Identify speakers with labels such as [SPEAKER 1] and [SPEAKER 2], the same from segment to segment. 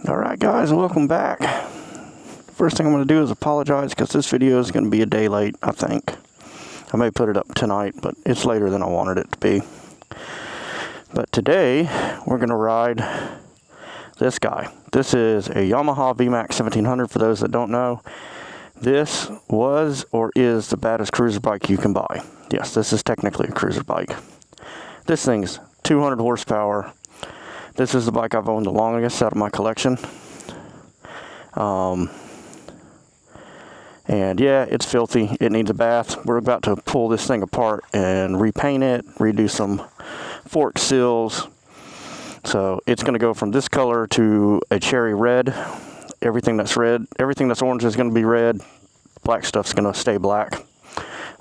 [SPEAKER 1] Alright guys, welcome back. First thing I'm going to do is apologize because this video is going to be a day late, I think. I may put it up tonight, but it's later than I wanted it to be. But today, we're going to ride this guy. This is a Yamaha Vmax1700 for those that don't know. This was or is the baddest cruiser bike you can buy. Yes, this is technically a cruiser bike. This thing's 200 horsepower. This is the bike I've owned the longest out of my collection. And yeah, it's filthy. It needs a bath. We're about to pull this thing apart and repaint it, redo some fork seals. So it's going to go from this color to a cherry red. Everything that's red, everything that's orange is going to be red. Black stuff's going to stay black.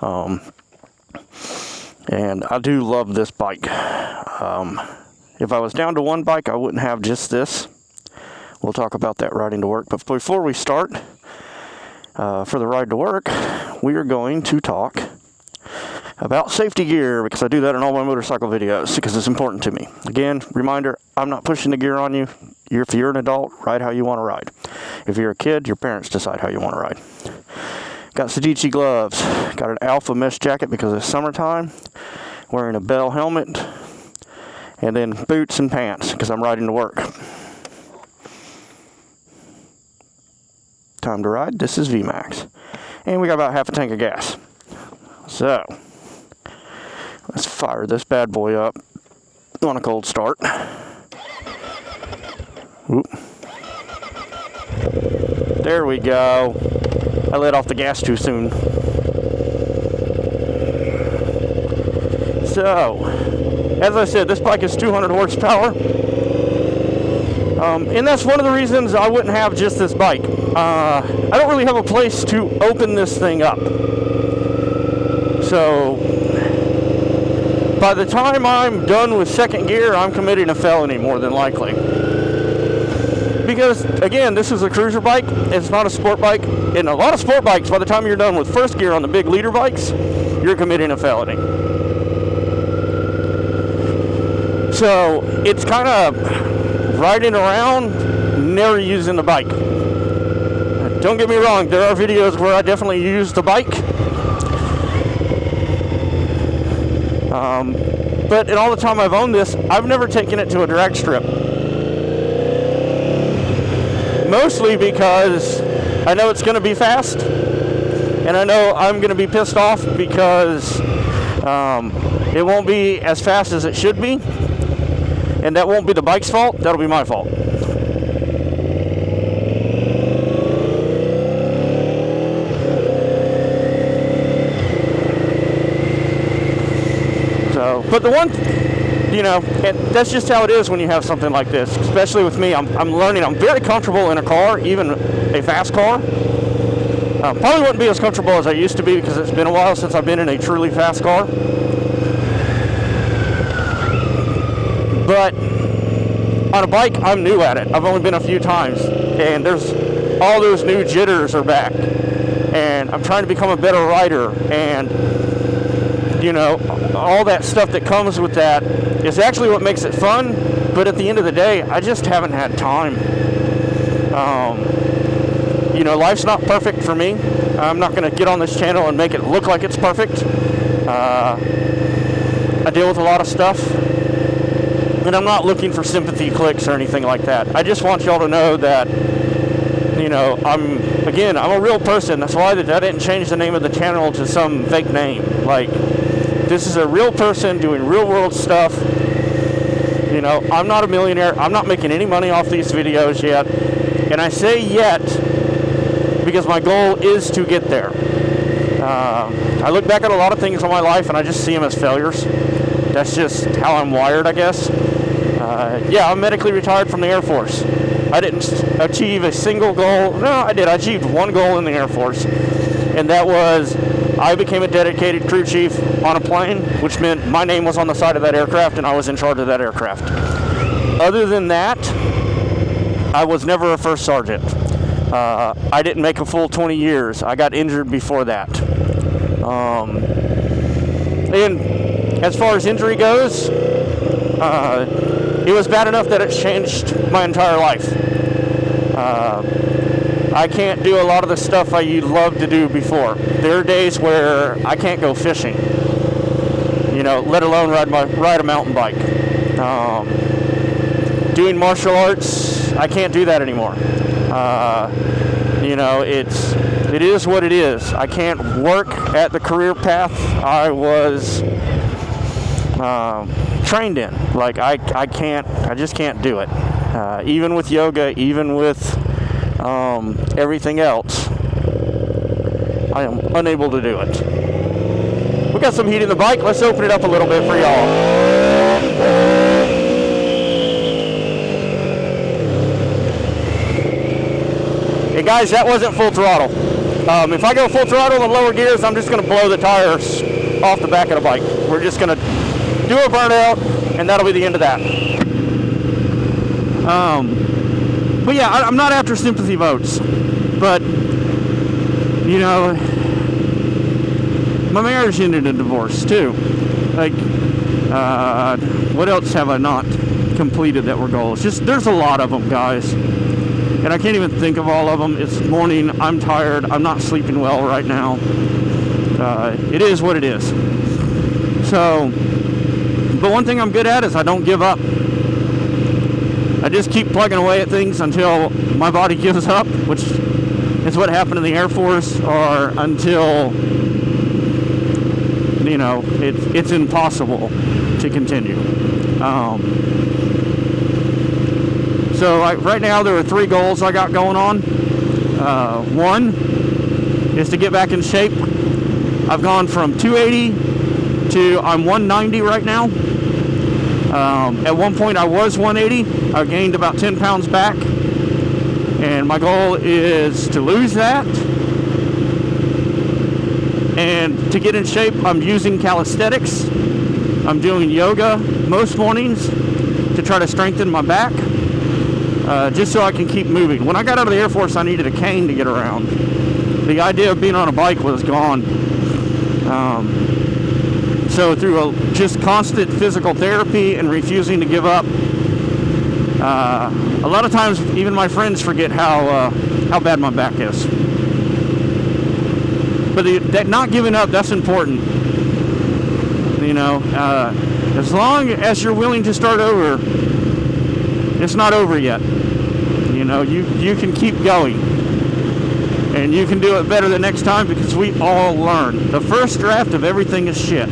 [SPEAKER 1] And I do love this bike. If I was down to one bike, I wouldn't have just this. We'll talk about that riding to work. But before we start, for the ride to work, we are going to talk about safety gear, because I do that in all my motorcycle videos because it's important to me. Again, reminder, I'm not pushing the gear on you. If you're an adult, ride how you want to ride. If you're a kid, your parents decide how you want to ride. Got Sedici gloves. Got an Alpha mesh jacket because it's summertime. Wearing a Bell helmet. And then boots and pants because I'm riding to work. Time to ride. This is Vmax. And we got about half a tank of gas. So, let's fire this bad boy up on a cold start. Oop. There we go. I let off the gas too soon. So, as I said, this bike is 200 horsepower. And that's one of the reasons I wouldn't have just this bike. I don't really have a place to open this thing up. So, by the time I'm done with second gear, I'm committing a felony more than likely. Because, again, this is a cruiser bike. It's not a sport bike. And a lot of sport bikes, by the time you're done with first gear on the big leader bikes, you're committing a felony. So, it's kind of riding around, never using the bike. Don't get me wrong, there are videos where I definitely use the bike. But in all the time I've owned this, I've never taken it to a drag strip. Mostly because I know it's going to be fast, and I know I'm going to be pissed off because it won't be as fast as it should be. And that won't be the bike's fault, that'll be my fault. So, but the one, and that's just how it is when you have something like this. Especially with me, I'm learning, I'm very comfortable in a car, even a fast car. Probably wouldn't be as comfortable as I used to be because it's been a while since I've been in a truly fast car. But on a bike, I'm new at it. I've only been a few times, and there's all those new jitters are back, and I'm trying to become a better rider, and all that stuff that comes with that is actually what makes it fun. But at the end of the day, I just haven't had time. Life's not perfect for me. I'm not going to get on this channel and make it look like it's perfect. I deal with a lot of stuff. And I'm not looking for sympathy clicks or anything like that. I just want y'all to know that, I'm a real person. That's why I didn't change the name of the channel to some fake name. Like, this is a real person doing real world stuff. I'm not a millionaire. I'm not making any money off these videos yet. And I say yet because my goal is to get there. I look back at a lot of things in my life and I just see them as failures. That's just how I'm wired, I guess. I'm medically retired from the Air Force. I didn't achieve a single goal. No, I did. I achieved one goal in the Air Force. And that was I became a dedicated crew chief on a plane, which meant my name was on the side of that aircraft and I was in charge of that aircraft. Other than that, I was never a first sergeant. I didn't make a full 20 years. I got injured before that. And as far as injury goes, it was bad enough that it changed my entire life. I can't do a lot of the stuff I loved to do before. There are days where I can't go fishing, you know, let alone ride a mountain bike. Doing martial arts, I can't do that anymore. You know, it is what it is. I can't work at the career path I was trained in. Like, I just can't do it. Even with yoga, even with everything else, I am unable to do it. We got some heat in the bike. Let's open it up a little bit for y'all. Hey guys, that wasn't full throttle. If I go full throttle in lower gears, I'm just going to blow the tires off the back of the bike. We're just going to do a burnout, and that'll be the end of that. But yeah, I'm not after sympathy votes. But, you know, my marriage ended in divorce too. Like, what else have I not completed that were goals? Just, there's a lot of them, guys. And I can't even think of all of them. It's morning, I'm tired, I'm not sleeping well right now. It is what it is. So, but one thing I'm good at is I don't give up. I just keep plugging away at things until my body gives up, which is what happened in the Air Force, or until, you know, it's impossible to continue. So right now there are 3 goals I got going on. One is to get back in shape. I've gone from 280 to I'm 190 right now. At one point I was 180. I gained about 10 pounds back. And my goal is to lose that. And to get in shape, I'm using calisthenics. I'm doing yoga most mornings to try to strengthen my back. Just so I can keep moving. When I got out of the Air Force, I needed a cane to get around. The idea of being on a bike was gone. So through just constant physical therapy and refusing to give up, a lot of times even my friends forget how bad my back is. But that not giving up, that's important. You know, as long as you're willing to start over, it's not over yet. You know, you can keep going. And you can do it better the next time, because we all learn. The first draft of everything is shit.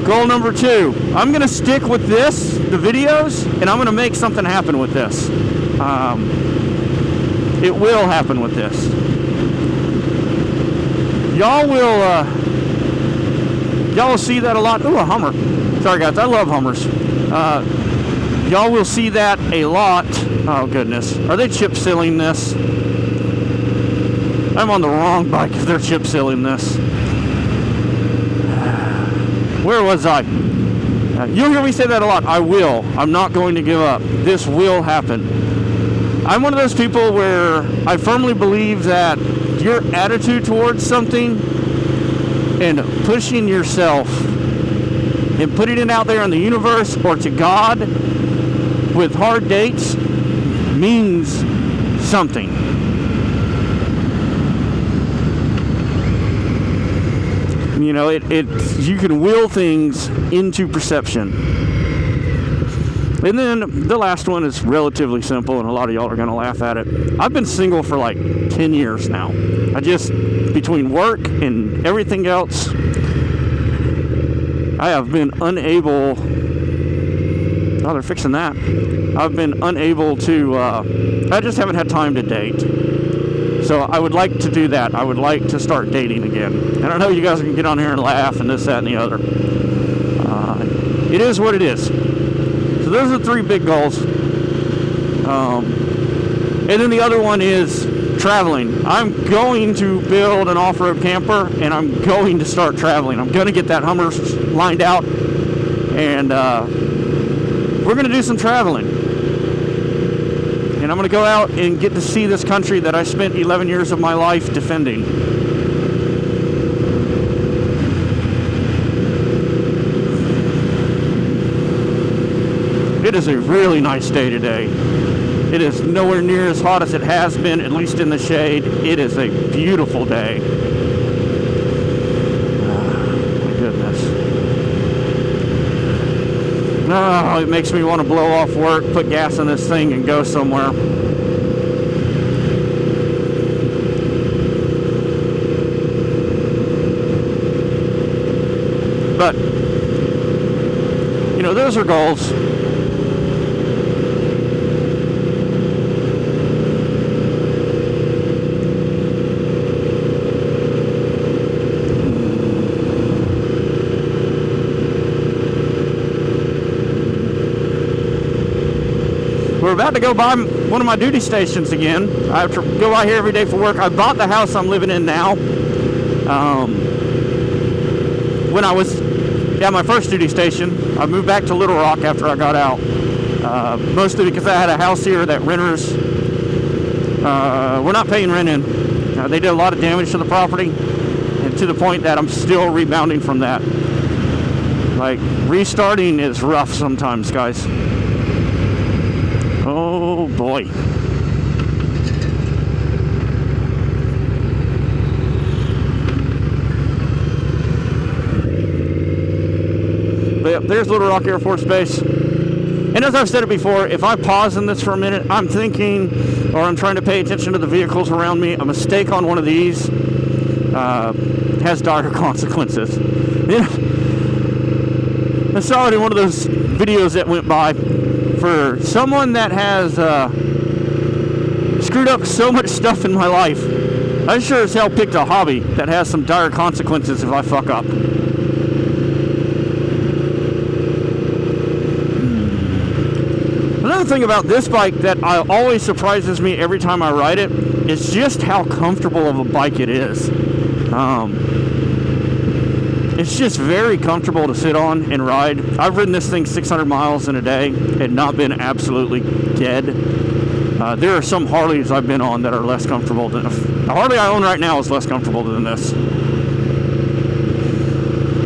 [SPEAKER 1] Goal number 2. I'm going to stick with this, the videos, and I'm going to make something happen with this. It will happen with this. Y'all will see that a lot. Ooh, a Hummer. Sorry guys, I love Hummers. Y'all will see that a lot. Oh goodness, are they chip sealing this? I'm on the wrong bike if they're chip sealing this. Where was I? You'll hear me say that a lot. I will. I'm not going to give up. This will happen. I'm one of those people where I firmly believe that your attitude towards something and pushing yourself and putting it out there in the universe or to God with hard dates means something. You know, you can will things into perception. And then the last one is relatively simple, and a lot of y'all are going to laugh at it. I've been single for like 10 years now. I just, between work and everything else, I have been unable, oh, they're fixing that. I've been unable to, I just haven't had time to date. So I would like to do that. I would like to start dating again. And I know you guys can get on here and laugh and this, that, and the other. It is what it is. So those are 3 big goals. And then the other one is traveling. I'm going to build an off-road camper, and I'm going to start traveling. I'm going to get that Hummer lined out, and we're going to do some traveling. And I'm going to go out and get to see this country that I spent 11 years of my life defending. It is a really nice day today. It is nowhere near as hot as it has been, at least in the shade. It is a beautiful day. My goodness. Oh, it makes me want to blow off work, put gas in this thing, and go somewhere. But, you know, those are goals. We're about to go by one of my duty stations again. I have to go by here every day for work. I bought the house I'm living in now. When I was at my first duty station, I moved back to Little Rock after I got out. Mostly because I had a house here that renters were not paying rent in. They did a lot of damage to the property, and to the point that I'm still rebounding from that. Like, restarting is rough sometimes, guys. Oh boy. But yep, there's Little Rock Air Force Base. And as I've said it before, if I pause in this for a minute, I'm thinking, or I'm trying to pay attention to the vehicles around me, a mistake on one of these has dire consequences. You know, I saw it in one of those videos that went by. For someone that has screwed up so much stuff in my life, I sure as hell picked a hobby that has some dire consequences if I fuck up. Another thing about this bike that always surprises me every time I ride it is just how comfortable of a bike it is. It's just very comfortable to sit on and ride. I've ridden this thing 600 miles in a day and not been absolutely dead. There are some Harleys I've been on that are less comfortable than... The Harley I own right now is less comfortable than this. And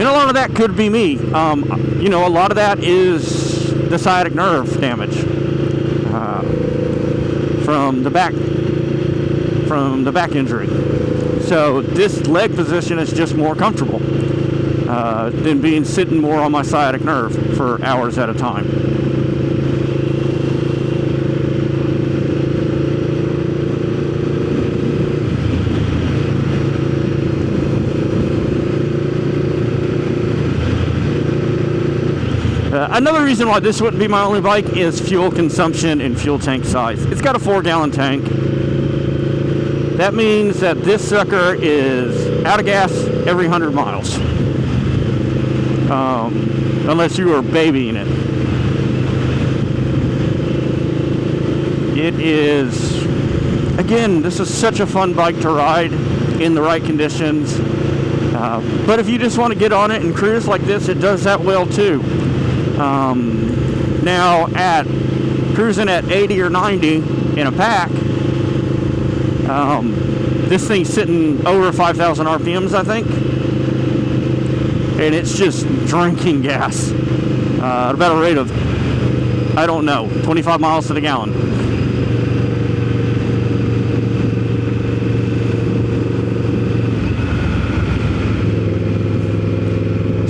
[SPEAKER 1] a lot of that could be me. You know, a lot of that is the sciatic nerve damage from the back injury. So this leg position is just more comfortable than being sitting more on my sciatic nerve for hours at a time. Another reason why this wouldn't be my only bike is fuel consumption and fuel tank size. It's got a 4-gallon tank. That means that this sucker is out of gas every 100 miles. Unless you are babying it. It is, again, this is such a fun bike to ride in the right conditions. But if you just want to get on it and cruise like this, it does that well too. Now at cruising at 80 or 90 in a pack, this thing's sitting over 5,000 RPMs, I think, and it's just drinking gas at about a rate of, I don't know, 25 miles to the gallon.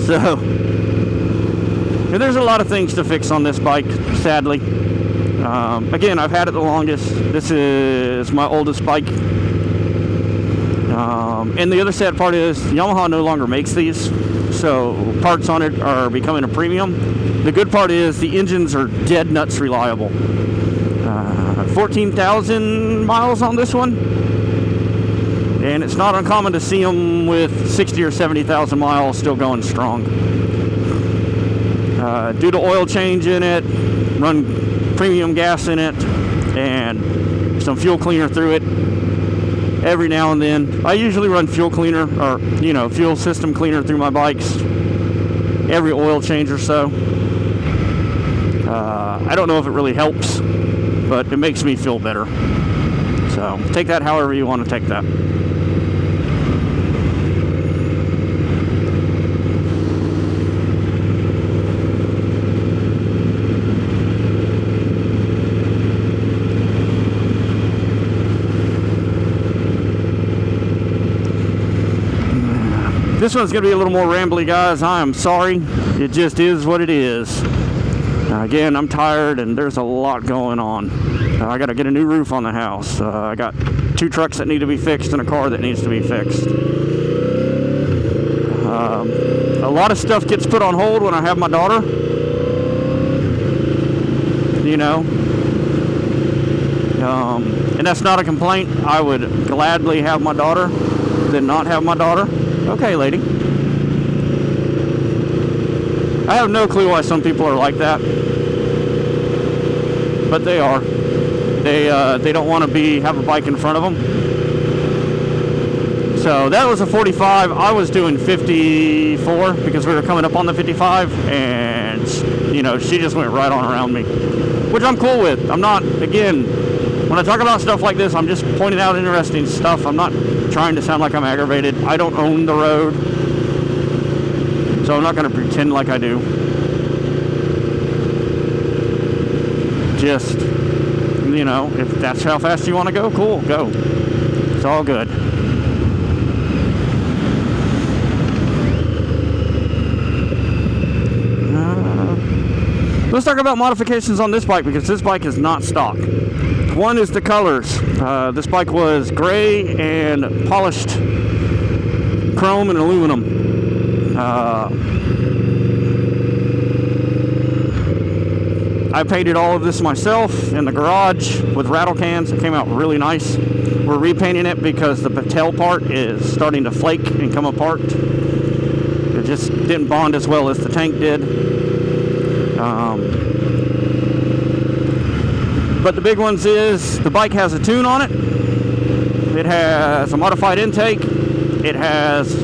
[SPEAKER 1] So, and there's a lot of things to fix on this bike, sadly. Again, I've had it the longest. This is my oldest bike. And the other sad part is Yamaha no longer makes these, so parts on it are becoming a premium. The good part is the engines are dead nuts reliable. 14,000 miles on this one, and it's not uncommon to see them with 60 or 70,000 miles still going strong. Do the oil change in it, run premium gas in it, and some fuel cleaner through it every now and then. I usually run fuel cleaner, or fuel system cleaner through my bikes every oil change or so. I don't know if it really helps, but it makes me feel better. So take that however you want to take that. This one's going to be a little more rambly, guys. I am sorry. It just is what it is. Again, I'm tired and there's a lot going on. I got to get a new roof on the house. I got 2 trucks that need to be fixed and a car that needs to be fixed. A lot of stuff gets put on hold when I have my daughter. You know. And that's not a complaint. I would gladly have my daughter than not have my daughter. Okay, lady. I have no clue why some people are like that, but they are. They don't want to have a bike in front of them. So that was a 45. I was doing 54 because we were coming up on the 55, and you know, she just went right on around me, which I'm cool with. I'm not, again, when I talk about stuff like this, I'm just pointing out interesting stuff. I'm not trying to sound like I'm aggravated. I don't own the road, so I'm not going to pretend like I do. Just, you know, if that's how fast you want to go, cool, go. It's all good. Let's talk about modifications on this bike, because this bike is not stock. One is the colors. This bike was gray and polished chrome and aluminum. I painted all of this myself in the garage with rattle cans. It came out really nice. We're repainting it because the tail part is starting to flake and come apart. It just didn't bond as well as the tank did. But the big ones is the bike has a tune on it. It has a modified intake. It has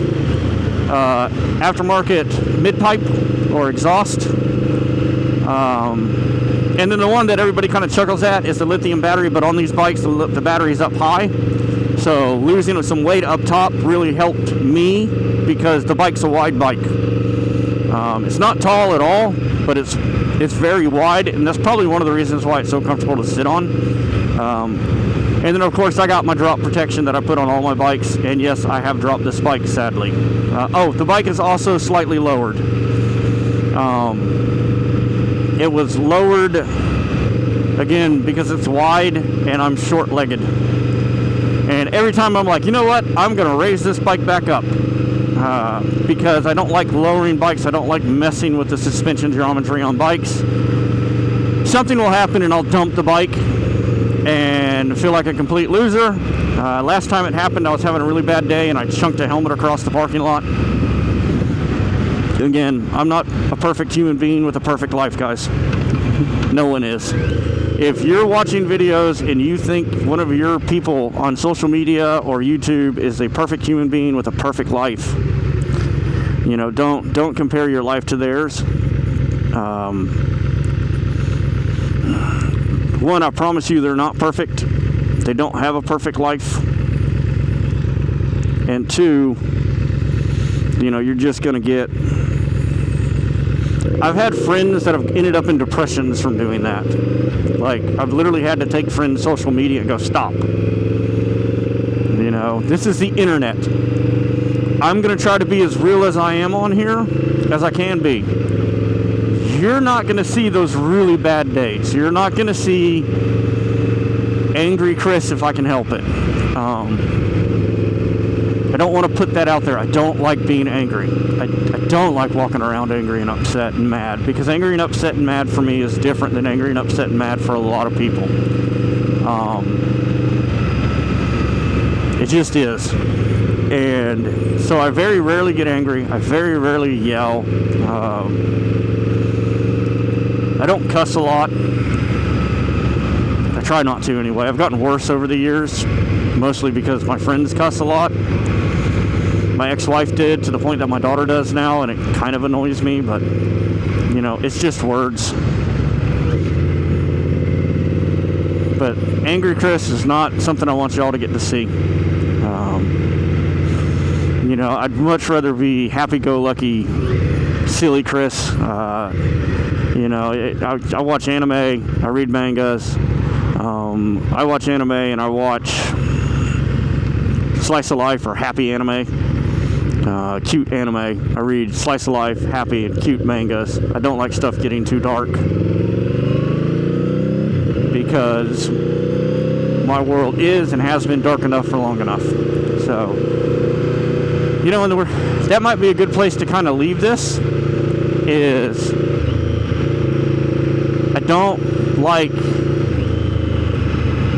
[SPEAKER 1] aftermarket mid-pipe or exhaust. And then the one that everybody kind of chuckles at is the lithium battery, but on these bikes the battery's up high. So losing some weight up top really helped me because the bike's a wide bike. It's not tall at all, but it's very wide, and that's probably one of the reasons why it's so comfortable to sit on. And then of course I got my drop protection that I put on all my bikes, and yes, I have dropped this bike sadly. The bike is also slightly lowered. It was lowered again because it's wide and I'm short-legged, and every time I'm like, you know what, I'm gonna raise this bike back up. Because I don't like lowering bikes. I don't like messing with the suspension geometry on bikes. Something will happen and I'll dump the bike and feel like a complete loser. Last time it happened, I was having a really bad day and I chunked a helmet across the parking lot. Again, I'm not a perfect human being with a perfect life, guys. No one is. If you're watching videos and you think one of your people on social media or YouTube is a perfect human being with a perfect life, you know, don't compare your life to theirs. One, I promise you they're not perfect. They don't have a perfect life. And two, you know, you're just going to get... I've had friends that have ended up in depressions from doing that. Like, I've literally had to take friends' social media and go, stop. You know, this is the internet. I'm going to try to be as real as I am on here as I can be. You're not going to see those really bad days. You're not going to see angry Chris if I can help it. I don't want to put that out there. I don't like being angry. I don't like walking around angry and upset and mad, because angry and upset and mad for me is different than angry and upset and mad for a lot of people. It just is. And so I very rarely get angry. I very rarely yell. I don't cuss a lot. I try not to anyway. I've gotten worse over the years, mostly because my friends cuss a lot. My ex-wife did, to the point that my daughter does now, and it kind of annoys me, but, you know, it's just words. But Angry Chris is not something I want y'all to get to see. You know, I'd much rather be happy-go-lucky, silly Chris. You know, I watch anime, I read mangas, I watch anime and I watch Slice of Life or Happy Anime. cute anime. I read slice of life, happy, and cute mangas. I don't like stuff getting too dark because my world is and has been dark enough for long enough. So, you know, that might be a good place to kind of leave this. Is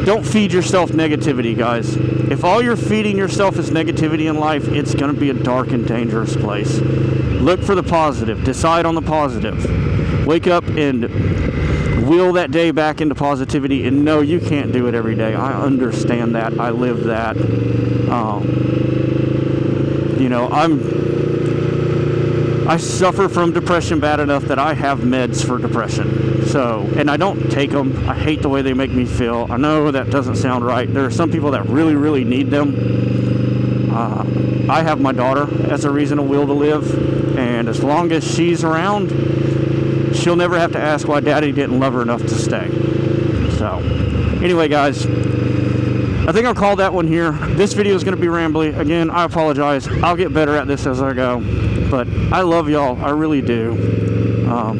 [SPEAKER 1] don't feed yourself negativity, guys. If all you're feeding yourself is negativity in life, it's going to be a dark and dangerous place. Look for the positive. Decide on the positive. Wake up and will that day back into positivity. And no, you can't do it every day. I understand that. I live that. You know, I suffer from depression bad enough that I have meds for depression. So, and I don't take them. I hate the way they make me feel. I know that doesn't sound right. There are some people that really, really need them. I have my daughter as a reason, a will to live. And as long as she's around, she'll never have to ask why Daddy didn't love her enough to stay. So, anyway, guys, I think I'll call that one here. This video is going to be rambly. Again, I apologize. I'll get better at this as I go. But I love y'all. I really do.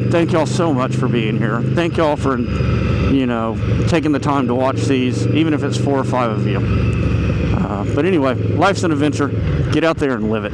[SPEAKER 1] Thank y'all so much for being here. Thank y'all for, you know, taking the time to watch these, even if it's 4 or 5 of you. But anyway, life's an adventure. Get out there and live it.